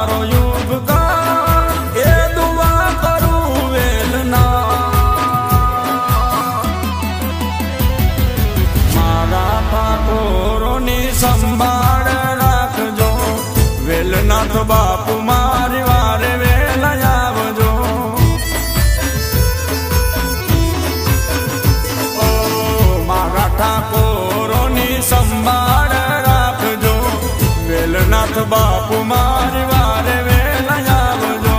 યુગકાર એ દુઆ કરું વેલના મારા ઠાકોરોની સંભાળ રાખજો વેલનાથ બાપુ મારી વારે વેલા આવજો ઓ મારા ઠાકોરોની સંભાળ રાખજો વેલનાથ બાપુ મારી વારે વેલા આવજો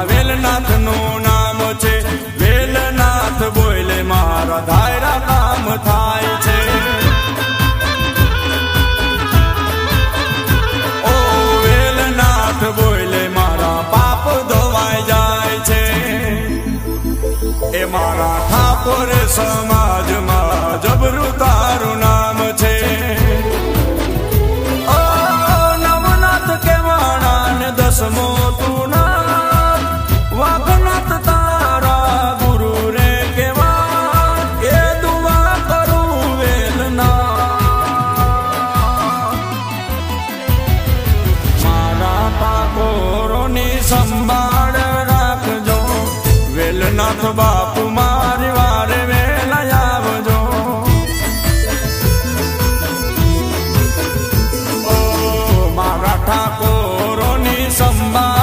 વેલનાથ નું નામ છે વેલનાથ બોલે મારા ધાયરા કામ થાય છે ઓ વેલનાથ બોલે મારા પાપ ધોવાઈ જાય છે એ મારા ઠાકોર સમાજમાં જબરું તારું નામ છે ઓ નવનાથ કેવાણા ને દસમો તું વાઘનાથ તારા ગુરુ રે કેવા એ દુઆ કરું વેલના મારા ઠાકોરોની સંભાળ રાખજો વેલનાથ બાપુ